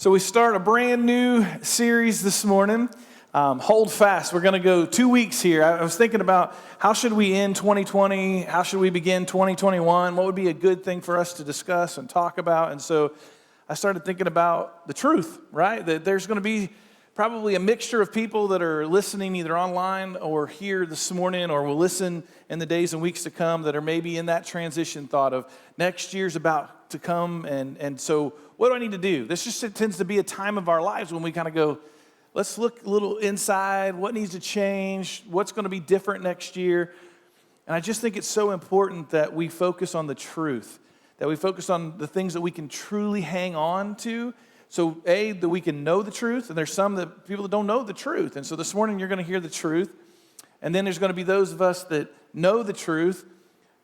So we start a brand new series this morning. Hold fast. We're going to go 2 weeks here. I was thinking about how should we end 2020? How should we begin 2021? What would be a good thing for us to discuss and talk about? And so I started thinking about the truth, right? That there's going to be probably a mixture of people that are listening either online or here this morning or will listen in the days and weeks to come that are maybe in that transition thought of next year's about to come. And so what do I need to do? This just tends to be a time of our lives when we kind of go, let's look a little inside. What needs to change? What's going to be different next year? And I just think it's so important that we focus on the truth, that we focus on the things that we can truly hang on to. So that we can know the truth, and there's some that people that don't know the truth. And so this morning you're going to hear the truth. And then there's going to be those of us that know the truth,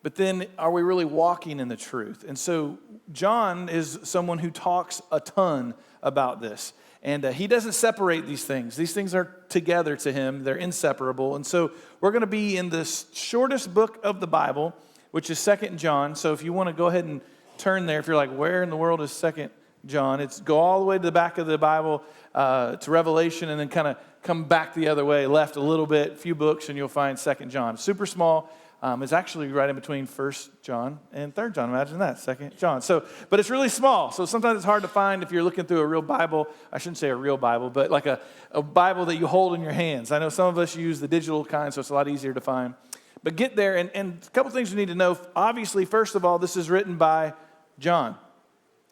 but then are we really walking in the truth? And so John is someone who talks a ton about this. And he doesn't separate these things. These things are together to him. They're inseparable. And so we're going to be in the shortest book of the Bible, which is 2 John. So if you want to go ahead and turn there, if you're like, where in the world is 2 John? It's go all the way to the back of the Bible to Revelation and then kind of come back the other way, left a little bit, a few books, and you'll find 2 John. Super small. It's actually right in between 1 John and 3 John. Imagine that, 2 John. But it's really small, so sometimes it's hard to find if you're looking through a real Bible. I shouldn't say a real Bible, but like a Bible that you hold in your hands. I know some of us use the digital kind, so it's a lot easier to find. But get there, and a couple things you need to know. Obviously, first of all, this is written by John.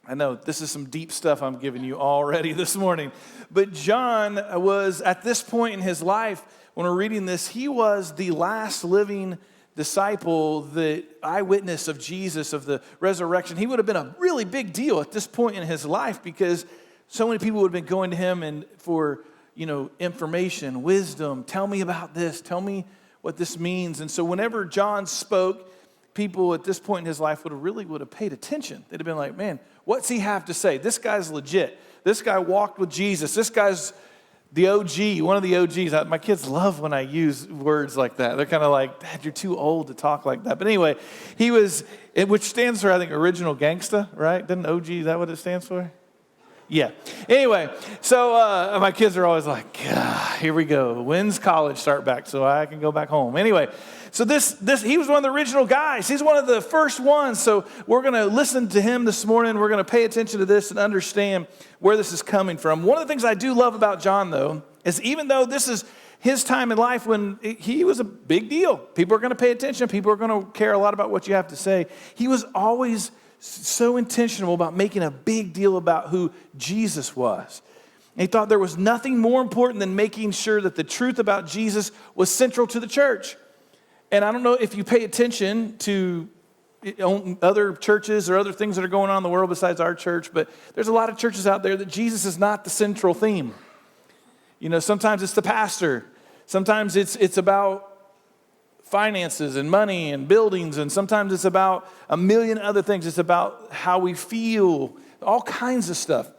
I know this is some deep stuff I'm giving you already this morning. But John was, at this point in his life, when we're reading this, he was the last living disciple, the eyewitness of Jesus, of the resurrection. He would have been a really big deal at this point in his life because so many people would have been going to him and for, information, wisdom. Tell me about this. Tell me what this means. And so whenever John spoke, people at this point in his life would have paid attention. They'd have been like, man, what's he have to say? This guy's legit. This guy walked with Jesus. This guy's the OG, one of the OGs. My kids love when I use words like that. They're kind of like, Dad, you're too old to talk like that. But anyway, he was, which stands for, I think, original gangsta, right? Doesn't OG, is that what it stands for? Yeah. Anyway, so my kids are always like, here we go. When's college start back so I can go back home? Anyway, so this he was one of the original guys. He's one of the first ones. So we're going to listen to him this morning. We're going to pay attention to this and understand where this is coming from. One of the things I do love about John, though, is even though this is his time in life when he was a big deal, people are going to pay attention. People are going to care a lot about what you have to say. He was always so intentional about making a big deal about who Jesus was. And he thought there was nothing more important than making sure that the truth about Jesus was central to the church. And I don't know if you pay attention to other churches or other things that are going on in the world besides our church, but there's a lot of churches out there that Jesus is not the central theme. Sometimes it's the pastor. Sometimes it's about finances and money and buildings, and sometimes it's about a million other things. It's about how we feel, all kinds of stuff.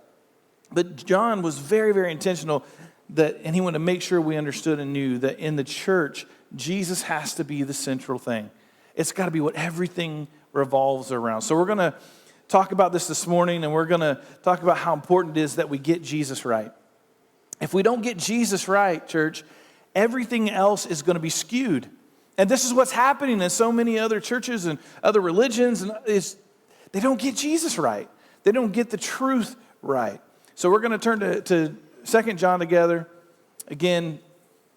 But John was very, very intentional and he wanted to make sure we understood and knew that in the church, Jesus has to be the central thing. It's got to be what everything revolves around. So we're going to talk about this morning, and we're going to talk about how important it is that we get Jesus right. If we don't get Jesus right, church, everything else is going to be skewed. And this is what's happening in so many other churches and other religions, and they don't get Jesus right. They don't get the truth right. So we're going to turn to 2 John together. Again,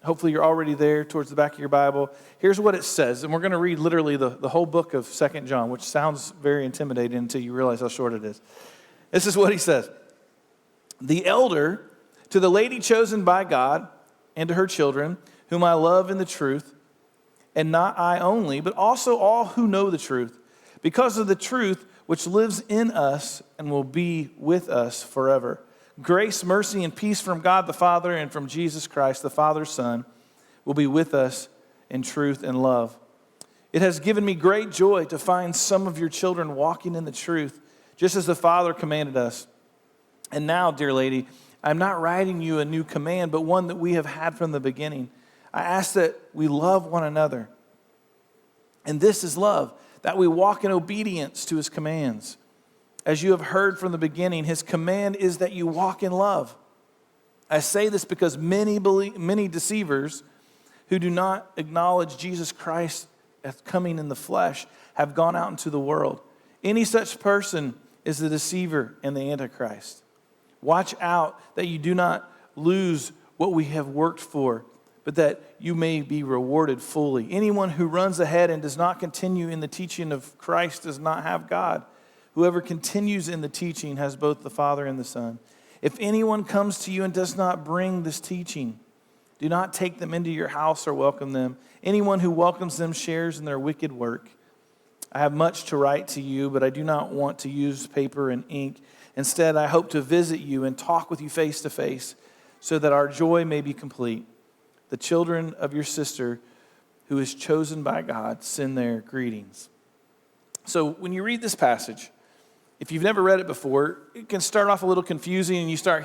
hopefully you're already there towards the back of your Bible. Here's what it says, and we're going to read literally the whole book of 2 John, which sounds very intimidating until you realize how short it is. This is what he says. The elder, to the lady chosen by God and to her children, whom I love in the truth, and not I only, but also all who know the truth, because of the truth which lives in us and will be with us forever. Grace, mercy, and peace from God the Father and from Jesus Christ, the Father's Son, will be with us in truth and love. It has given me great joy to find some of your children walking in the truth, just as the Father commanded us. And now, dear lady, I'm not writing you a new command, but one that we have had from the beginning. I ask that we love one another. And this is love, that we walk in obedience to his commands. as you have heard from the beginning, his command is that you walk in love. I say this because many deceivers who do not acknowledge Jesus Christ as coming in the flesh have gone out into the world. Any such person is the deceiver and the Antichrist. Watch out that you do not lose what we have worked for, but that you may be rewarded fully. Anyone who runs ahead and does not continue in the teaching of Christ does not have God. Whoever continues in the teaching has both the Father and the Son. If anyone comes to you and does not bring this teaching, do not take them into your house or welcome them. Anyone who welcomes them shares in their wicked work. I have much to write to you, but I do not want to use paper and ink. Instead, I hope to visit you and talk with you face to face so that our joy may be complete. The children of your sister who is chosen by God send their greetings. So when you read this passage, if you've never read it before, it can start off a little confusing and you start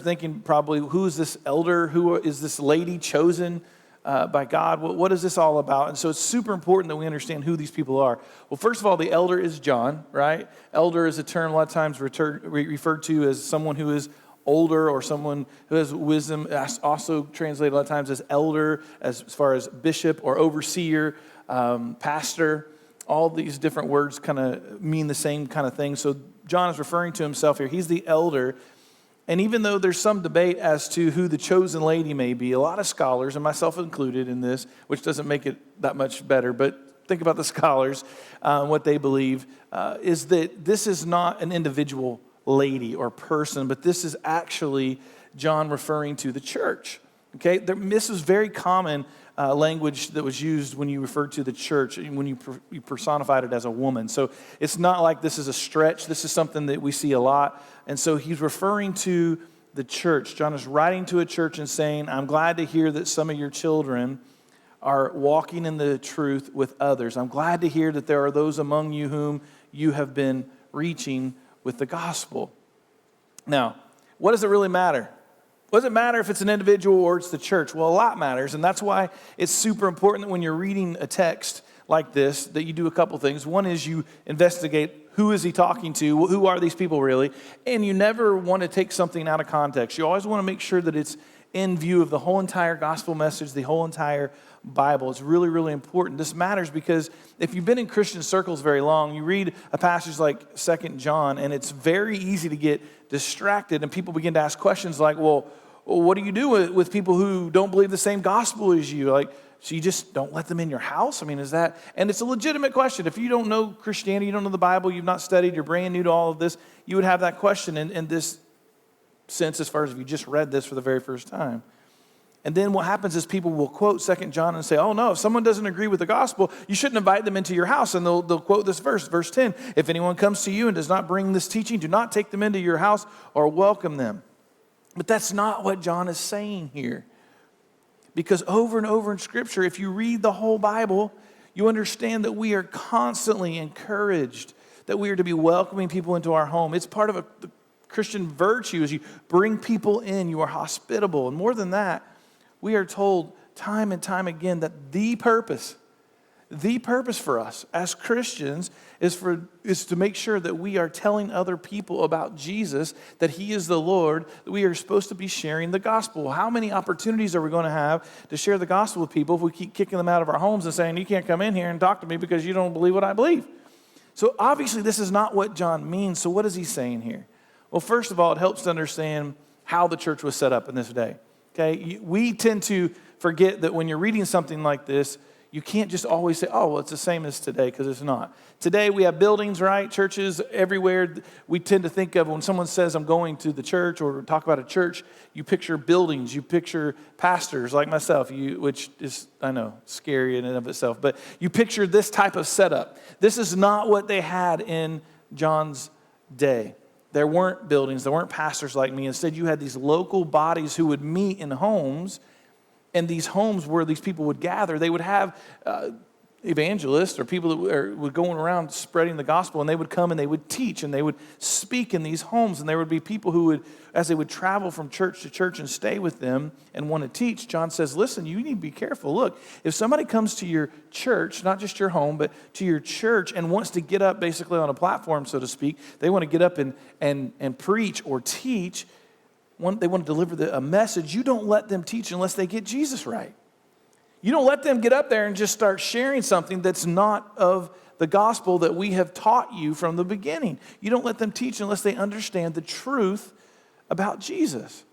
thinking probably, who is this elder? Who is this lady chosen by God? What is this all about? And so it's super important that we understand who these people are. Well, first of all, the elder is John, right? Elder is a term a lot of times referred to as someone who is older or someone who has wisdom. That's also translated a lot of times as elder, as far as bishop or overseer, pastor. All these different words kind of mean the same kind of thing. So John is referring to himself here. He's the elder. And even though there's some debate as to who the chosen lady may be, a lot of scholars, and myself included in this, which doesn't make it that much better, but think about the scholars, what they believe, is that this is not an individual lady or person, but this is actually John referring to the church. Okay, this is very common language that was used when you referred to the church, when you personified it as a woman. So it's not like this is a stretch. This is something that we see a lot. And so he's referring to the church. John is writing to a church and saying, I'm glad to hear that some of your children are walking in the truth with others. I'm glad to hear that there are those among you whom you have been reaching with the gospel. Now, what does it really matter? What does it matter if it's an individual or it's the church? Well, a lot matters, and that's why it's super important that when you're reading a text like this, that you do a couple things. One is you investigate who is he talking to, who are these people really, and you never want to take something out of context. You always want to make sure that it's in view of the whole entire gospel message, the whole entire Bible. It's really, really important. This matters because if you've been in Christian circles very long, you read a passage like 2 John, and it's very easy to get distracted, and people begin to ask questions like, well, what do you do with people who don't believe the same gospel as you? Like, so you just don't let them in your house? I mean, is that, and it's a legitimate question. If you don't know Christianity, you don't know the Bible, you've not studied, you're brand new to all of this, you would have that question in this sense as far as if you just read this for the very first time. And then what happens is people will quote 2 John and say, oh no, if someone doesn't agree with the gospel, you shouldn't invite them into your house. And they'll quote this verse 10. If anyone comes to you and does not bring this teaching, do not take them into your house or welcome them. But that's not what John is saying here. Because over and over in Scripture, if you read the whole Bible, you understand that we are constantly encouraged, that we are to be welcoming people into our home. It's part of the Christian virtue as you bring people in, you are hospitable. And more than that, we are told time and time again that the purpose for us as Christians is to make sure that we are telling other people about Jesus, that he is the Lord, that we are supposed to be sharing the gospel. How many opportunities are we going to have to share the gospel with people if we keep kicking them out of our homes and saying, you can't come in here and talk to me because you don't believe what I believe? So obviously this is not what John means. So what is he saying here? Well, first of all, it helps to understand how the church was set up in this day. Okay, we tend to forget that when you're reading something like this, you can't just always say, oh, well, it's the same as today, because it's not. Today we have buildings, right? Churches everywhere. We tend to think of when someone says, I'm going to the church or talk about a church, you picture buildings, you picture pastors like myself, which is, I know, scary in and of itself, but you picture this type of setup. This is not what they had in John's day. There weren't buildings, there weren't pastors like me. Instead, you had these local bodies who would meet in homes, and these homes where these people would gather, they would have evangelists or people that were going around spreading the gospel, and they would come and they would teach and they would speak in these homes, and there would be people who would, as they would travel from church to church and stay with them and want to teach, John says, listen, you need to be careful. Look, if somebody comes to your church, not just your home, but to your church and wants to get up basically on a platform, so to speak, they want to get up and preach or teach, they want to deliver a message, you don't let them teach unless they get Jesus right. You don't let them get up there and just start sharing something that's not of the gospel that we have taught you from the beginning. You don't let them teach unless they understand the truth about Jesus.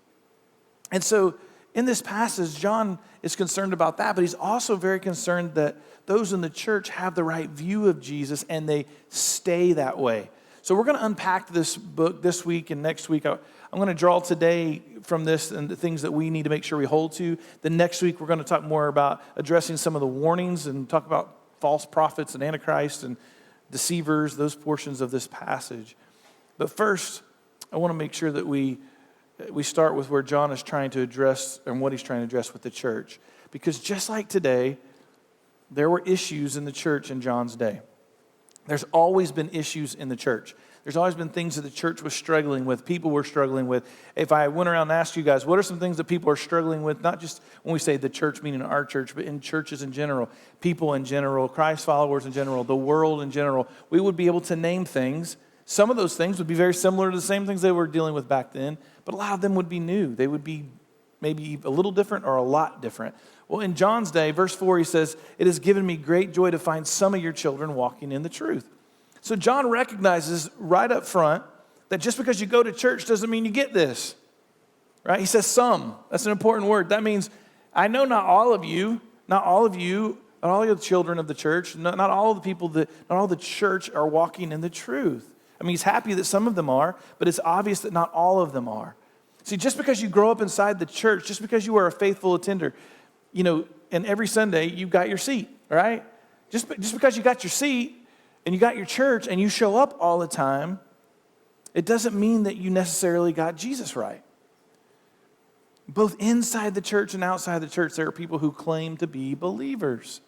And so in this passage, John is concerned about that, but he's also very concerned that those in the church have the right view of Jesus and they stay that way. So we're going to unpack this book this week and next week. I'm going to draw today from this and the things that we need to make sure we hold to. Then next week, we're going to talk more about addressing some of the warnings and talk about false prophets and antichrist and deceivers, those portions of this passage. But first, I want to make sure that we start with where John is trying to address and what he's trying to address with the church. Because just like today, there were issues in the church in John's day. There's always been issues in the church. There's always been things that the church was struggling with, people were struggling with. If I went around and asked you guys, what are some things that people are struggling with, not just when we say the church, meaning our church, but in churches in general, people in general, Christ followers in general, the world in general, we would be able to name things. Some of those things would be very similar to the same things they were dealing with back then, but a lot of them would be new. They would be maybe a little different or a lot different. Well, in John's day, verse 4, he says, "It has given me great joy to find some of your children walking in the truth." So John recognizes right up front that just because you go to church doesn't mean you get this, right? He says some. That's an important word. That means I know not all of you, not all the children of the church, not all the people not all the church are walking in the truth. I mean, he's happy that some of them are, but it's obvious that not all of them are. See, just because you grow up inside the church, just because you are a faithful attender, and every Sunday you've got your seat, right? Just because you got your seat and you got your church and you show up all the time, it doesn't mean that you necessarily got Jesus right. Both inside the church and outside the church, there are people who claim to be believers,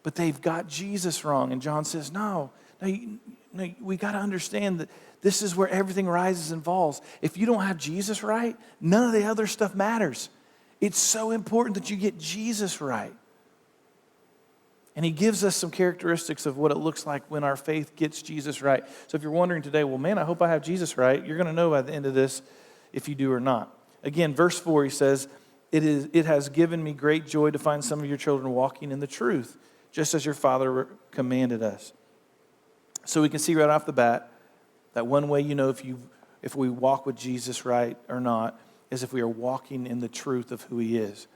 but they've got Jesus wrong. And John says, no, we got to understand that this is where everything rises and falls. If you don't have Jesus right, none of the other stuff matters. It's so important that you get Jesus right. And he gives us some characteristics of what it looks like when our faith gets Jesus right. So if you're wondering today, well, man, I hope I have Jesus right, you're going to know by the end of this if you do or not. Again, verse 4, he says, it has given me great joy to find some of your children walking in the truth, just as your Father commanded us. So we can see right off the bat that one way you know if we walk with Jesus right or not is if we are walking in the truth of who he is.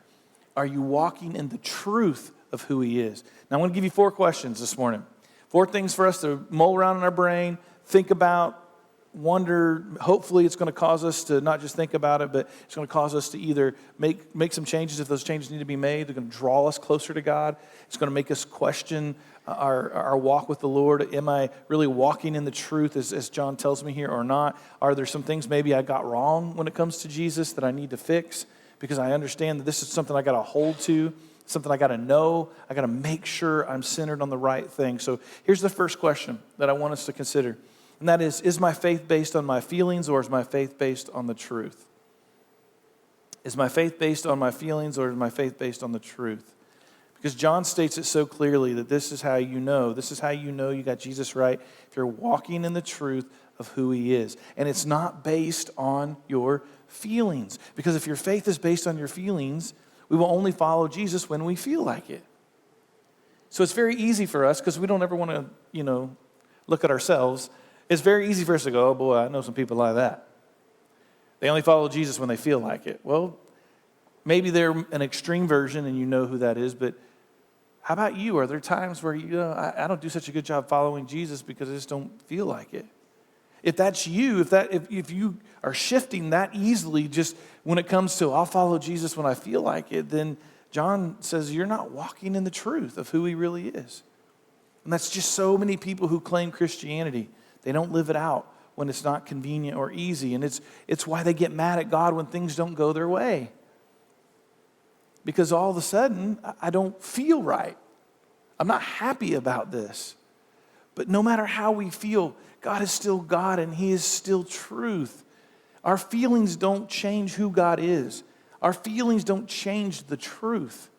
Are you walking in the truth of who he is? Now, I'm going to give you 4 questions this morning. 4 things for us to mull around in our brain, think about, wonder. Hopefully, it's going to cause us to not just think about it, but it's going to cause us to either make some changes if those changes need to be made. They're going to draw us closer to God. It's going to make us question our walk with the Lord. Am I really walking in the truth as John tells me here or not? Are there some things maybe I got wrong when it comes to Jesus that I need to fix? Because I understand that this is something I got to hold to, something I got to know. I got to make sure I'm centered on the right thing. So here's the first question that I want us to consider. And that is my faith based on my feelings or is my faith based on the truth? Is my faith based on my feelings or is my faith based on the truth? Because John states it so clearly that this is how you know. This is how you know you got Jesus right, if you're walking in the truth of who he is. And it's not based on your feelings. Because if your faith is based on your feelings, we will only follow Jesus when we feel like it. So it's very easy for us, because we don't ever want to, look at ourselves. It's very easy for us to go, oh boy, I know some people like that. They only follow Jesus when they feel like it. Well, maybe they're an extreme version and you know who that is, but how about you? Are there times where I don't do such a good job following Jesus because I just don't feel like it? If that's you, if you are shifting that easily just when it comes to I'll follow Jesus when I feel like it, then John says you're not walking in the truth of who he really is. And that's just so many people who claim Christianity. They don't live it out when it's not convenient or easy. And it's why they get mad at God when things don't go their way. Because all of a sudden, I don't feel right. I'm not happy about this. But no matter how we feel, God is still God and he is still truth. Our feelings don't change who God is. Our feelings don't change the truth.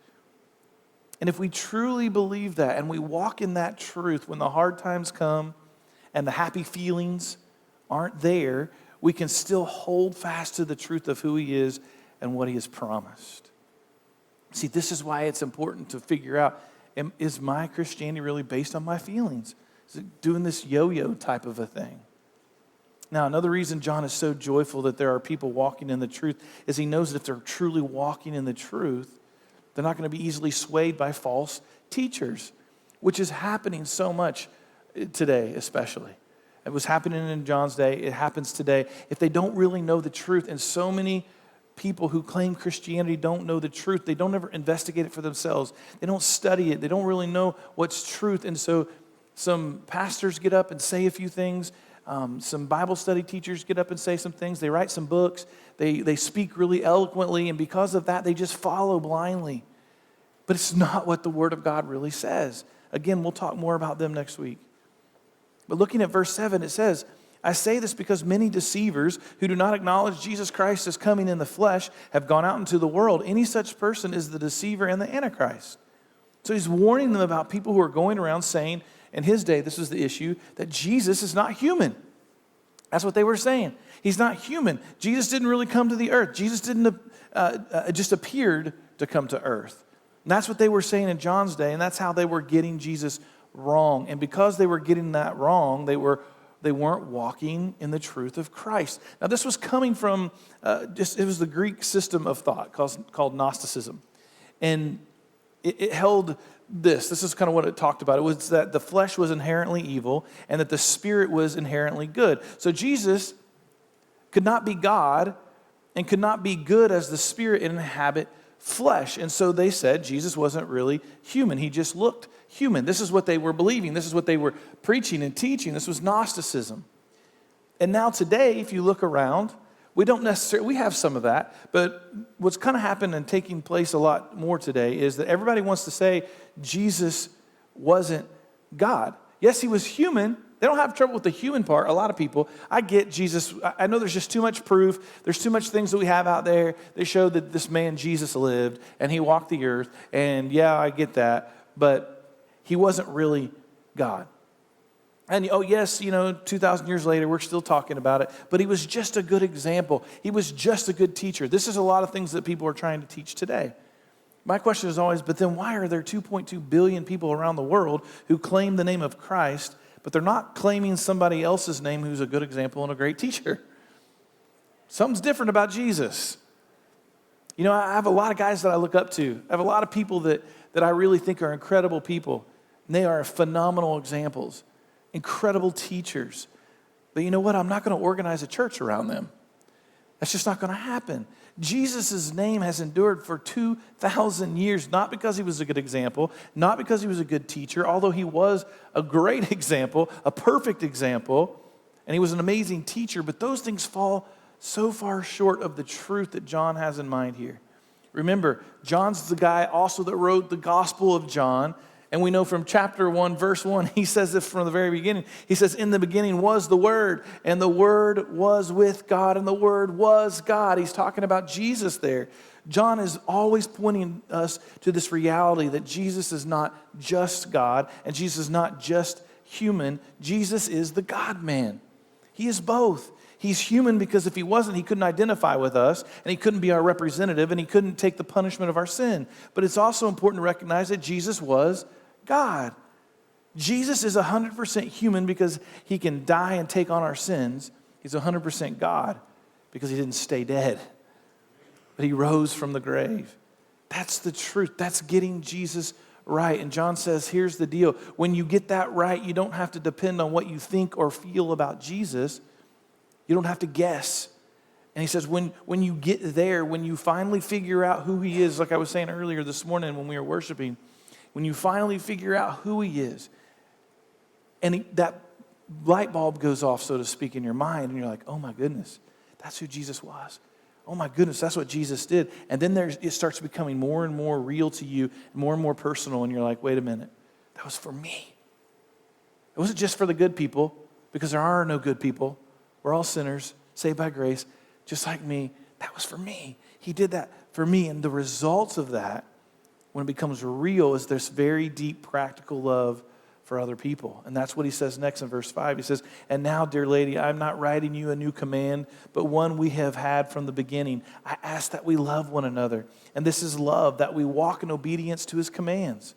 And if we truly believe that and we walk in that truth when the hard times come and the happy feelings aren't there, we can still hold fast to the truth of who he is and what he has promised. See, this is why it's important to figure out, is my Christianity really based on my feelings? Is it doing this yo-yo type of a thing? Now, another reason John is so joyful that there are people walking in the truth is he knows that if they're truly walking in the truth, they're not going to be easily swayed by false teachers, which is happening so much today especially. It was happening in John's day. It happens today. If they don't really know the truth, and so many people who claim Christianity don't know the truth, they don't ever investigate it for themselves. They don't study it. They don't really know what's truth. And so some pastors get up and say a few things. Some Bible study teachers get up and say some things. They write some books. They speak really eloquently, and because of that, they just follow blindly. But it's not what the Word of God really says. Again, we'll talk more about them next week. But looking at verse 7, it says, I say this because many deceivers who do not acknowledge Jesus Christ as coming in the flesh have gone out into the world. Any such person is the deceiver and the Antichrist. So he's warning them about people who are going around saying, in his day, this was the issue, that Jesus is not human. That's what they were saying. He's not human. Jesus didn't really come to the earth. Jesus didn't just appeared to come to earth. And that's what they were saying in John's day, and that's how they were getting Jesus wrong. And because they were getting that wrong, they weren't walking in the truth of Christ. Now, this was coming from it was the Greek system of thought called Gnosticism. And it held this is kind of what it talked about. It was that the flesh was inherently evil and that the spirit was inherently good. So Jesus could not be God and could not be good as the spirit and inhabit flesh. And so they said Jesus wasn't really human. He just looked human. This is what they were believing. This is what they were preaching and teaching. This was Gnosticism. And now today, if you look around, we have some of that, but what's kind of happened and taking place a lot more today is that everybody wants to say Jesus wasn't God. Yes, he was human. They don't have trouble with the human part, a lot of people. I get Jesus. I know there's just too much proof. There's too much things that we have out there. They show that this man Jesus lived and he walked the earth. And yeah, I get that, but he wasn't really God. And oh yes, 2,000 years later, we're still talking about it, but he was just a good example. He was just a good teacher. This is a lot of things that people are trying to teach today. My question is always, but then why are there 2.2 billion people around the world who claim the name of Christ, but they're not claiming somebody else's name who's a good example and a great teacher? Something's different about Jesus. I have a lot of guys that I look up to. I have a lot of people that I really think are incredible people, and they are phenomenal examples. Incredible teachers. But you know what? I'm not going to organize a church around them. That's just not going to happen. Jesus' name has endured for 2,000 years, not because he was a good example, not because he was a good teacher, although he was a great example, a perfect example, and he was an amazing teacher, but those things fall so far short of the truth that John has in mind here. Remember, John's the guy also that wrote the Gospel of John. And we know from chapter 1, verse 1, he says this from the very beginning. He says, in the beginning was the Word, and the Word was with God, and the Word was God. He's talking about Jesus there. John is always pointing us to this reality that Jesus is not just God, and Jesus is not just human. Jesus is the God-man. He is both. He's human because if he wasn't, he couldn't identify with us, and he couldn't be our representative, and he couldn't take the punishment of our sin. But it's also important to recognize that Jesus was God. Jesus is 100% human because he can die and take on our sins. He's 100% God because he didn't stay dead, but he rose from the grave. That's the truth. That's getting Jesus right. And John says, here's the deal. When you get that right, you don't have to depend on what you think or feel about Jesus. You don't have to guess. And he says, when you get there, when you finally figure out who he is, like I was saying earlier this morning when we were worshiping, when you finally figure out who he is, and that light bulb goes off, so to speak, in your mind, and you're like, oh my goodness, that's who Jesus was. Oh my goodness, that's what Jesus did. And then it starts becoming more and more real to you, more and more personal, and you're like, wait a minute, That was for me. It wasn't just for the good people, because there are no good people. We're all sinners, saved by grace, just like me. That was for me. He did that for me. And the results of that, when it becomes real, is this very deep practical love for other people. And that's what he says next in verse 5. He says, and now, dear lady, I'm not writing you a new command, but one we have had from the beginning. I ask that we love one another. And this is love, that we walk in obedience to his commands.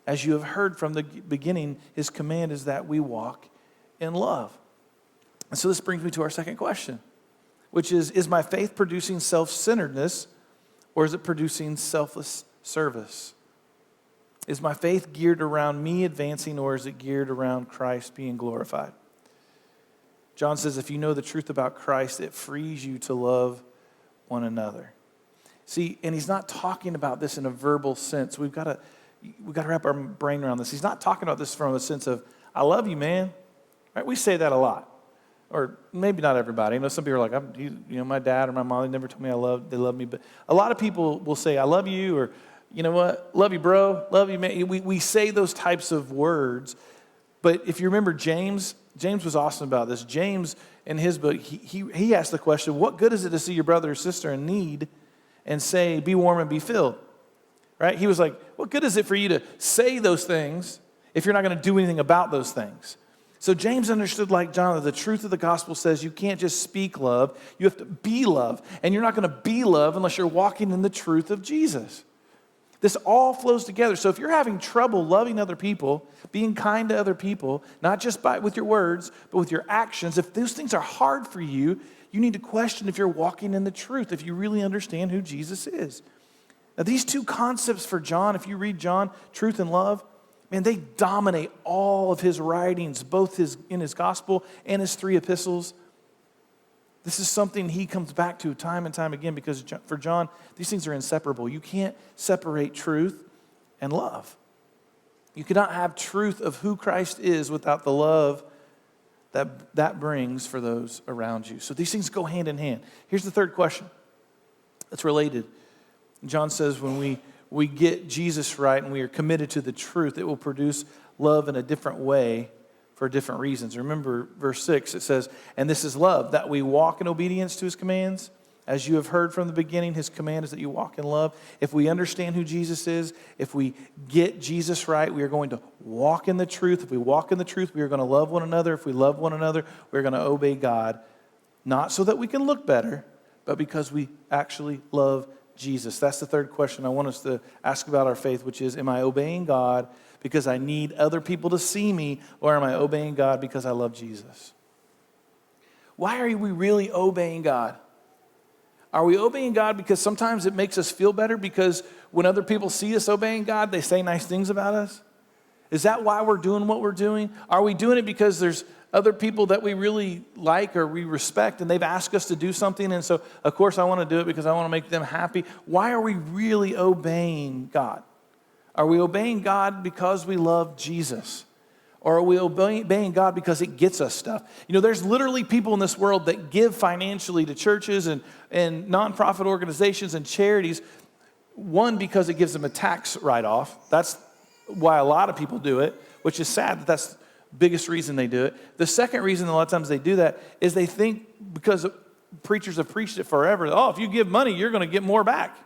As you have heard from the beginning, his command is that we walk in love. And so this brings me to our second question, which is my faith producing self-centeredness, or is it producing selfless service? Is my faith geared around me advancing, or is it geared around Christ being glorified? John says, if you know the truth about Christ, it frees you to love one another. See, and he's not talking about this in a verbal sense. We've got to wrap our brain around this. He's not talking about this from a sense of, I love you, man. Right? We say that a lot. Or maybe not everybody. some people are like, my dad or my mom, they never told me they love me. But a lot of people will say, I love you, or, you know what, love you, bro, love you, man. We say those types of words. But if you remember James was awesome about this. James, in his book, he asked the question, what good is it to see your brother or sister in need and say, be warm and be filled? Right? He was like, what good is it for you to say those things if you're not going to do anything about those things? So James understood, like John, that the truth of the gospel says you can't just speak love, you have to be love. And you're not going to be love unless you're walking in the truth of Jesus. This all flows together. So if you're having trouble loving other people, being kind to other people, not just with your words, but with your actions, if those things are hard for you, you need to question if you're walking in the truth, if you really understand who Jesus is. Now, these two concepts for John, if you read John, truth and love, man, they dominate all of his writings, both in his gospel and his 3 epistles. This is something he comes back to time and time again, because for John, these things are inseparable. You can't separate truth and love. You cannot have truth of who Christ is without the love that brings for those around you. So these things go hand in hand. Here's the third question that's related. John says when we get Jesus right and we are committed to the truth, it will produce love in a different way for different reasons. Remember verse 6, it says, and this is love, that we walk in obedience to his commands. As you have heard from the beginning, his command is that you walk in love. If we understand who Jesus is, if we get Jesus right, we are going to walk in the truth. If we walk in the truth, we are going to love one another. If we love one another, we're going to obey God, not so that we can look better, but because we actually love Jesus. That's the third question I want us to ask about our faith, which is, am I obeying God because I need other people to see me, or am I obeying God because I love Jesus? Why are we really obeying God? Are we obeying God because sometimes it makes us feel better because when other people see us obeying God, they say nice things about us? Is that why we're doing what we're doing? Are we doing it because there's other people that we really like or we respect and they've asked us to do something, and so of course I want to do it because I want to make them happy? Why are we really obeying God? Are we obeying God because we love Jesus? Or are we obeying God because it gets us stuff? There's literally people in this world that give financially to churches and nonprofit organizations and charities. One, because it gives them a tax write-off. That's why a lot of people do it, which is sad that that's the biggest reason they do it. The second reason a lot of times they do that is they think, because preachers have preached it forever, if you give money, you're going to get more back.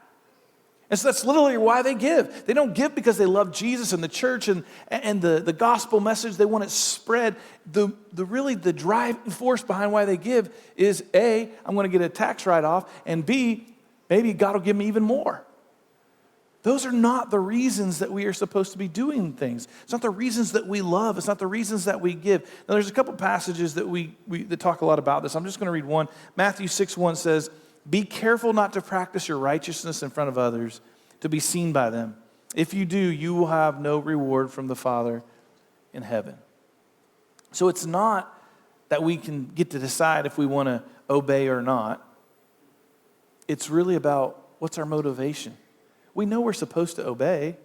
And so that's literally why they give. They don't give because they love Jesus and the church and the gospel message. They want it spread. The driving force behind why they give is A, I'm going to get a tax write-off, and B, maybe God will give me even more. Those are not the reasons that we are supposed to be doing things. It's not the reasons that we love. It's not the reasons that we give. Now, there's a couple passages that that talk a lot about this. I'm just going to read one. Matthew 6:1 says, be careful not to practice your righteousness in front of others to be seen by them. If you do, you will have no reward from the Father in heaven. So it's not that we can get to decide if we want to obey or not. It's really about what's our motivation. We know we're supposed to obey.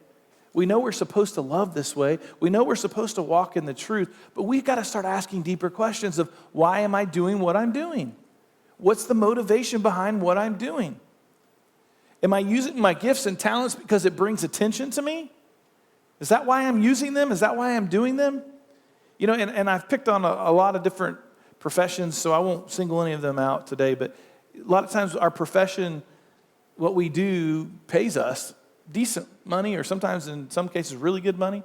We know we're supposed to love this way. We know we're supposed to walk in the truth. But we've got to start asking deeper questions of, why am I doing what I'm doing? What's the motivation behind what I'm doing? Am I using my gifts and talents because it brings attention to me? Is that why I'm using them? Is that why I'm doing them? You know, and I've picked on a lot of different professions, so I won't single any of them out today, but a lot of times our profession, what we do, pays us decent money, or sometimes in some cases really good money.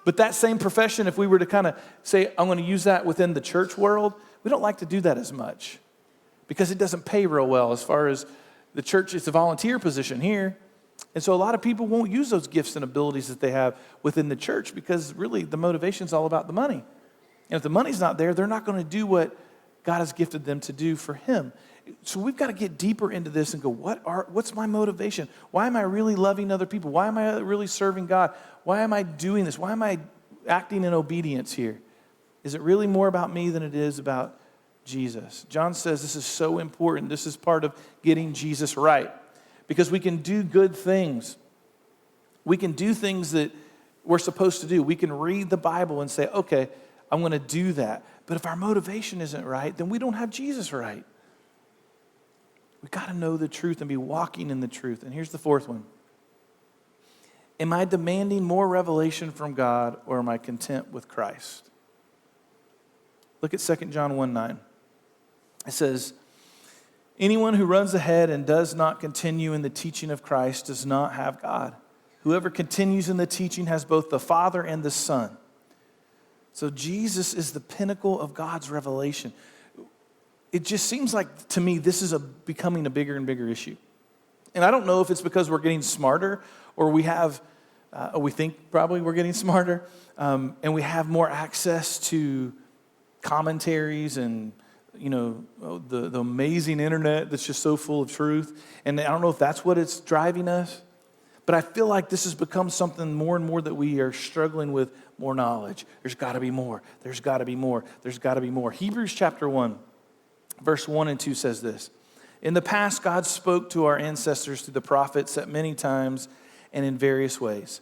But that same profession, if we were to kind of say, I'm going to use that within the church world, we don't like to do that as much because it doesn't pay real well. As far as the church, it's a volunteer position here. And so a lot of people won't use those gifts and abilities that they have within the church because really the motivation is all about the money. And if the money's not there, they're not going to do what God has gifted them to do for him. So we've got to get deeper into this and go, what's my motivation? Why am I really loving other people? Why am I really serving God? Why am I doing this? Why am I acting in obedience here? Is it really more about me than it is about Jesus? John says this is so important. This is part of getting Jesus right. Because we can do good things. We can do things that we're supposed to do. We can read the Bible and say, okay, I'm going to do that. But if our motivation isn't right, then we don't have Jesus right. We've got to know the truth and be walking in the truth. And here's the fourth one. Am I demanding more revelation from God, or am I content with Christ? Look at 2 John 1:9. It says, anyone who runs ahead and does not continue in the teaching of Christ does not have God. Whoever continues in the teaching has both the Father and the Son. So Jesus is the pinnacle of God's revelation. It just seems like, to me, this is becoming a bigger and bigger issue. And I don't know if it's because we're getting smarter, or we think probably we're getting smarter, and we have more access to commentaries and the amazing internet that's just so full of truth. And I don't know if that's what it's driving us, but I feel like this has become something more and more that we are struggling with more knowledge. There's got to be more. There's got to be more. There's got to be more. Hebrews chapter 1, verse 1 and 2 says this. In the past, God spoke to our ancestors through the prophets at many times and in various ways.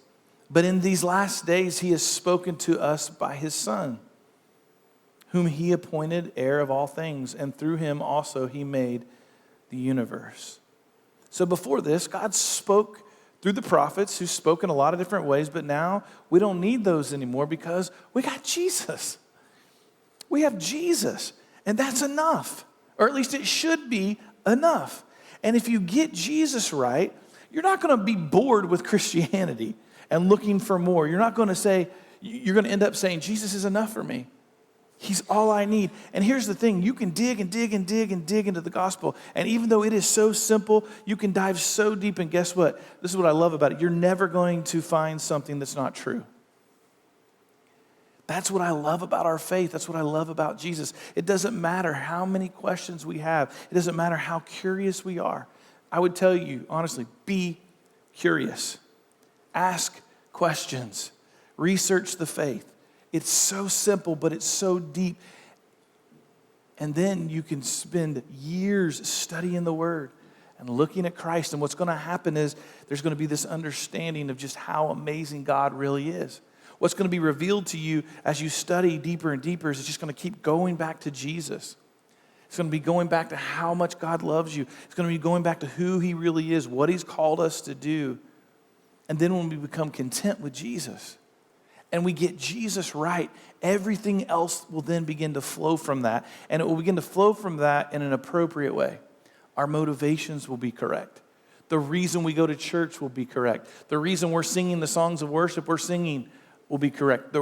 But in these last days, he has spoken to us by his Son, whom he appointed heir of all things, and through him also he made the universe. So before this, God spoke through the prophets who spoke in a lot of different ways, but now we don't need those anymore because we got Jesus. We have Jesus, and that's enough, or at least it should be enough. And if you get Jesus right, you're not going to be bored with Christianity and looking for more. You're not going to say, you're going to end up saying, Jesus is enough for me. He's all I need. And here's the thing. You can dig and dig and dig and dig into the gospel. And even though it is so simple, you can dive so deep. And guess what? This is what I love about it. You're never going to find something that's not true. That's what I love about our faith. That's what I love about Jesus. It doesn't matter how many questions we have. It doesn't matter how curious we are. I would tell you, honestly, be curious. Ask questions. Research the faith. It's so simple, but it's so deep. And then you can spend years studying the Word and looking at Christ. And what's going to happen is there's going to be this understanding of just how amazing God really is. What's going to be revealed to you as you study deeper and deeper is it's just going to keep going back to Jesus. It's going to be going back to how much God loves you. It's going to be going back to who he really is, what he's called us to do. And then when we become content with Jesus and we get Jesus right, everything else will then begin to flow from that. And it will begin to flow from that in an appropriate way. Our motivations will be correct. The reason we go to church will be correct. The reason we're singing the songs of worship we're singing will be correct.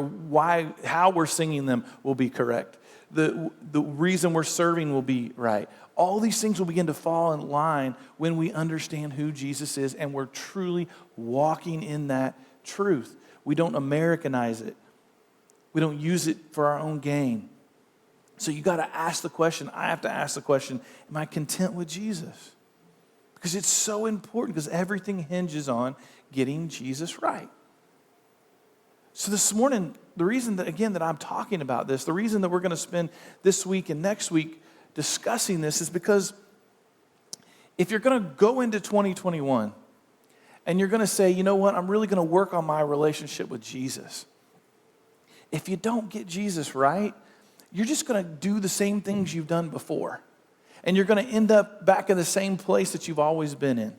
How we're singing them will be correct. The reason we're serving will be right. All these things will begin to fall in line when we understand who Jesus is and we're truly walking in that truth. We don't Americanize it. We don't use it for our own gain. So you got to ask the question, I have to ask the question, am I content with Jesus? Because it's so important because everything hinges on getting Jesus right. So this morning, the reason that I'm talking about this, the reason that we're going to spend this week and next week discussing this is because if you're going to go into 2021 and you're going to say, you know what, I'm really going to work on my relationship with Jesus. If you don't get Jesus right, you're just going to do the same things you've done before. And you're going to end up back in the same place that you've always been in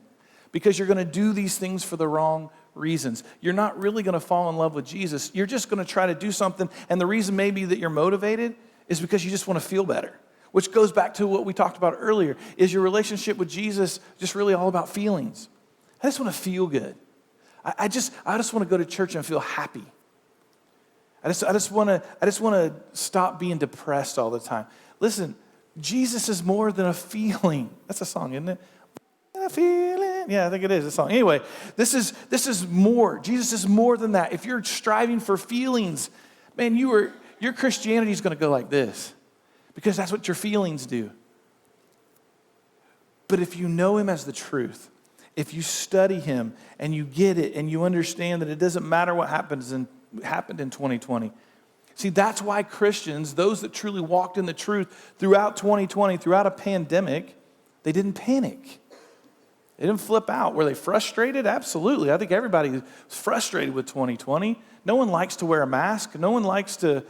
because you're going to do these things for the wrong reasons. You're not really going to fall in love with Jesus. You're just going to try to do something, and the reason maybe that you're motivated is because you just want to feel better, which goes back to what we talked about earlier. Is your relationship with Jesus just really all about feelings? I just want to feel good. I just want to go to church and feel happy. I just want to stop being depressed all the time. Listen, Jesus is more than a feeling. That's a song, isn't it? A feeling. Yeah, I think it is a song. Anyway, this is more. Jesus is more than that. If you're striving for feelings, man, your Christianity is going to go like this, because that's what your feelings do. But if you know him as the truth, if you study him and you get it and you understand that it doesn't matter what happened in 2020. See, that's why Christians, those that truly walked in the truth throughout 2020, throughout a pandemic, they didn't panic. They didn't flip out. Were they frustrated? Absolutely. I think everybody was frustrated with 2020. No one likes to wear a mask. No one likes to,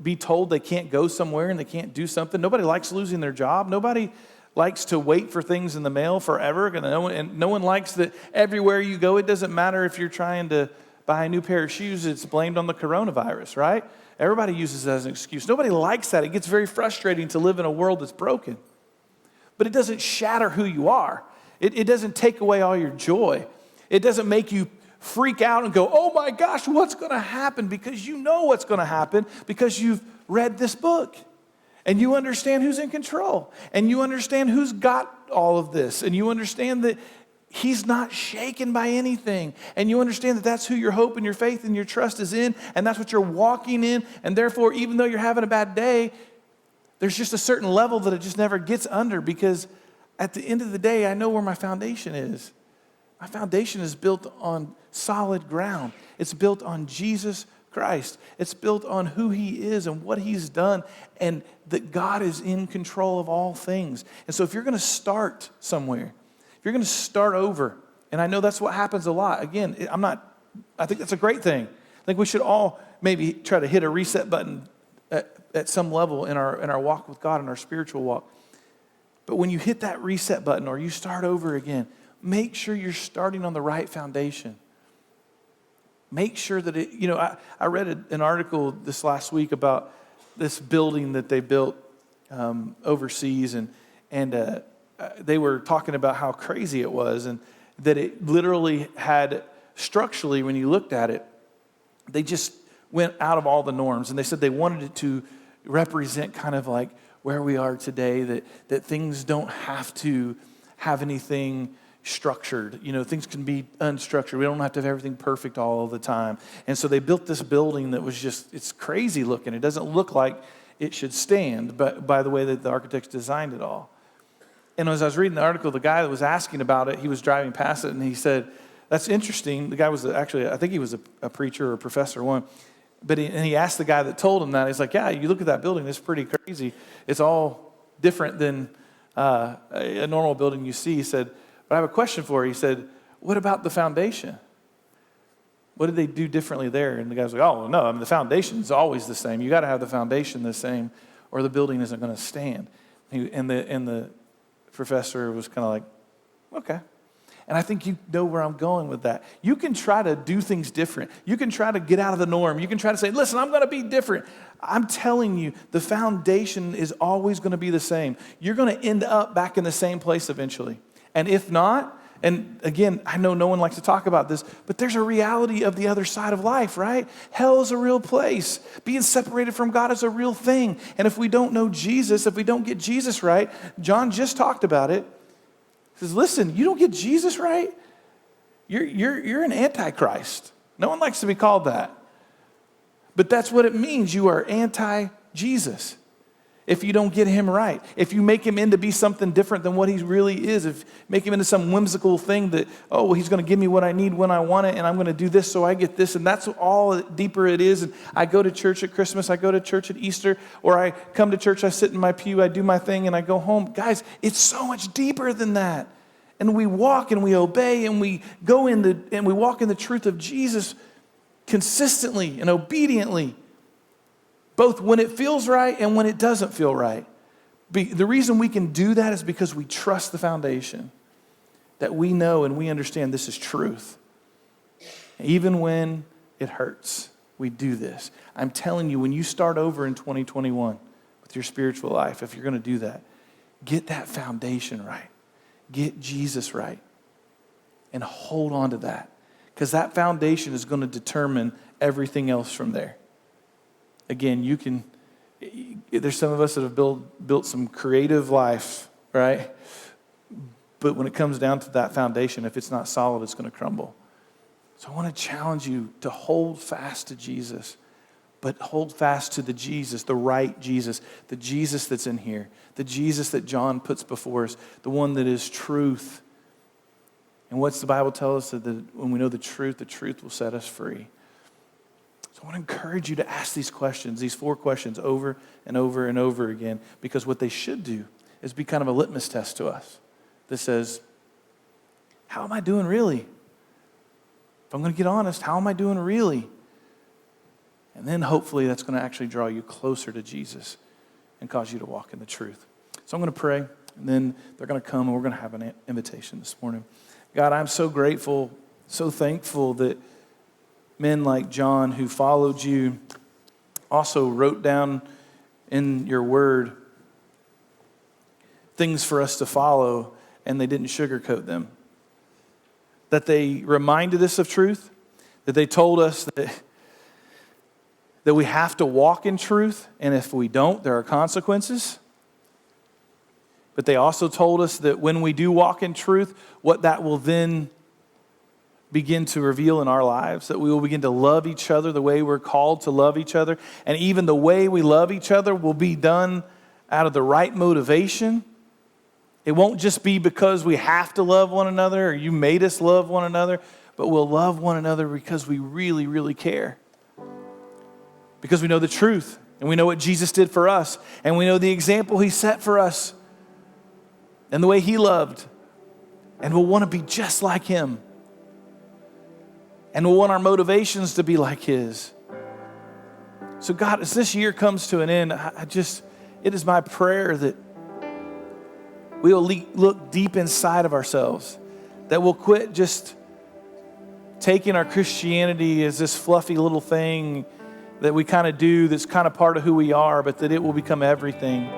be told they can't go somewhere and they can't do something. Nobody likes losing their job. Nobody likes to wait for things in the mail forever. And no one likes that everywhere you go, it doesn't matter if you're trying to buy a new pair of shoes, it's blamed on the coronavirus, right? Everybody uses it as an excuse. Nobody likes that. It gets very frustrating to live in a world that's broken. But it doesn't shatter who you are. It doesn't take away all your joy. It doesn't make you freak out and go, oh my gosh, what's going to happen? Because you know what's going to happen because you've read this book. And you understand who's in control. And you understand who's got all of this. And you understand that he's not shaken by anything. And you understand that that's who your hope and your faith and your trust is in. And that's what you're walking in. And therefore, even though you're having a bad day, there's just a certain level that it just never gets under, because at the end of the day, I know where my foundation is. My foundation is built on solid ground. It's built on Jesus Christ. It's built on who he is and what he's done, and that God is in control of all things. And so if you're going to start somewhere, if you're going to start over, and I know that's what happens a lot. Again, I think that's a great thing. I think we should all maybe try to hit a reset button at some level in our walk with God, in our spiritual walk. But when you hit that reset button or you start over again, make sure you're starting on the right foundation. Make sure that I read an article this last week about this building that they built overseas, and they were talking about how crazy it was, and that it literally had, structurally, when you looked at it, they just went out of all the norms. And they said they wanted it to represent kind of like where we are today, that things don't have to have anything structured. Things can be unstructured. We don't have to have everything perfect all the time. And so they built this building that was just, it's crazy looking. It doesn't look like it should stand, but by the way that the architects designed it all. And as I was reading the article, the guy that was asking about it, he was driving past it, and he said, that's interesting. The guy was actually, I think he was a preacher or a professor, one. But he asked the guy that told him that, he's like, yeah, you look at that building, it's pretty crazy. It's all different than a normal building you see. He said, but I have a question for you. He said, what about the foundation? What did they do differently there? And the guy was like, oh, no, the foundation is always the same. You got to have the foundation the same, or the building isn't going to stand. And the professor was kind of like, okay. And I think you know where I'm going with that. You can try to do things different. You can try to get out of the norm. You can try to say, listen, I'm going to be different. I'm telling you, the foundation is always going to be the same. You're going to end up back in the same place eventually. And if not, and again, I know no one likes to talk about this, but there's a reality of the other side of life, right? Hell is a real place. Being separated from God is a real thing. And if we don't know Jesus, if we don't get Jesus right, John just talked about it. He says, listen, you don't get Jesus right, you're an antichrist. No one likes to be called that. But that's what it means. You are anti-Jesus. If you don't get him right, if you make him into be something different than what he really is, if you make him into some whimsical thing that, oh, well, he's going to give me what I need when I want it, and I'm going to do this so I get this, and that's all deeper it is. And I go to church at Christmas, I go to church at Easter, or I come to church, I sit in my pew, I do my thing, and I go home. Guys, it's so much deeper than that. And we walk and we obey and we go and we walk in the truth of Jesus consistently and obediently, both when it feels right and when it doesn't feel right. The reason we can do that is because we trust the foundation, that we know and we understand this is truth. Even when it hurts, we do this. I'm telling you, when you start over in 2021 with your spiritual life, if you're going to do that, get that foundation right. Get Jesus right. And hold on to that. Because that foundation is going to determine everything else from there. Again, there's some of us that have built some creative life, right? But when it comes down to that foundation, if it's not solid, it's going to crumble. So I want to challenge you to hold fast to Jesus, but hold fast to the Jesus, the right Jesus, the Jesus that's in here, the Jesus that John puts before us, the one that is truth. And what's the Bible tell us? That when we know the truth will set us free. So I want to encourage you to ask these questions, these 4 questions over and over and over again, because what they should do is be kind of a litmus test to us that says, how am I doing really? If I'm going to get honest, how am I doing really? And then hopefully that's going to actually draw you closer to Jesus and cause you to walk in the truth. So I'm going to pray, and then they're going to come, and we're going to have an invitation this morning. God, I'm so grateful, so thankful that men like John who followed you also wrote down in your word things for us to follow, and they didn't sugarcoat them. That they reminded us of truth, that they told us that we have to walk in truth, and if we don't, there are consequences. But they also told us that when we do walk in truth, what that will then begin to reveal in our lives, that we will begin to love each other the way we're called to love each other, and even the way we love each other will be done out of the right motivation. It won't just be because we have to love one another or you made us love one another, but we'll love one another because we really, really care. Because we know the truth, and we know what Jesus did for us, and we know the example he set for us, and the way he loved, and we'll want to be just like him. And we'll want our motivations to be like his. So God, as this year comes to an end, it is my prayer that we will look deep inside of ourselves, that we'll quit just taking our Christianity as this fluffy little thing that we kind of do that's kind of part of who we are, but that it will become everything.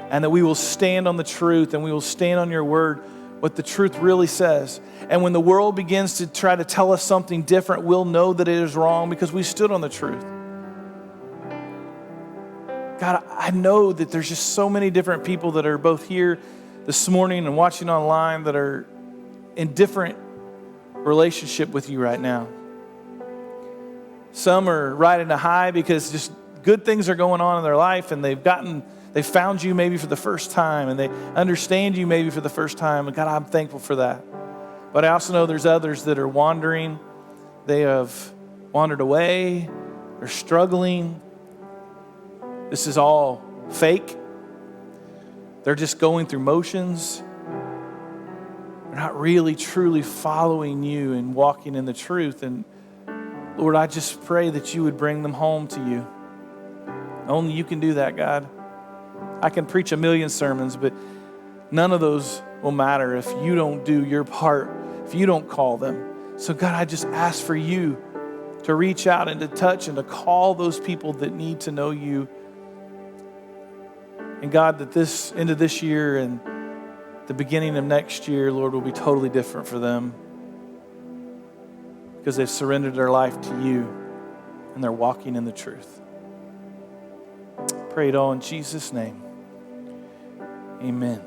And that we will stand on the truth, and we will stand on your word, what the truth really says. And when the world begins to try to tell us something different, we'll know that it is wrong because we stood on the truth. God, I know that there's just so many different people that are both here this morning and watching online that are in different relationship with you right now. Some are riding a high because just good things are going on in their life, and they found you maybe for the first time, and they understand you maybe for the first time. And God, I'm thankful for that. But I also know there's others that are wandering. They have wandered away. They're struggling. This is all fake. They're just going through motions. They're not really, truly following you and walking in the truth. And Lord, I just pray that you would bring them home to you. Only you can do that, God. I can preach a million sermons, but none of those will matter if you don't do your part, if you don't call them. So God, I just ask for you to reach out and to touch and to call those people that need to know you. And God, that this end of this year and the beginning of next year, Lord, will be totally different for them because they've surrendered their life to you and they're walking in the truth. Pray it all in Jesus' name. Amen.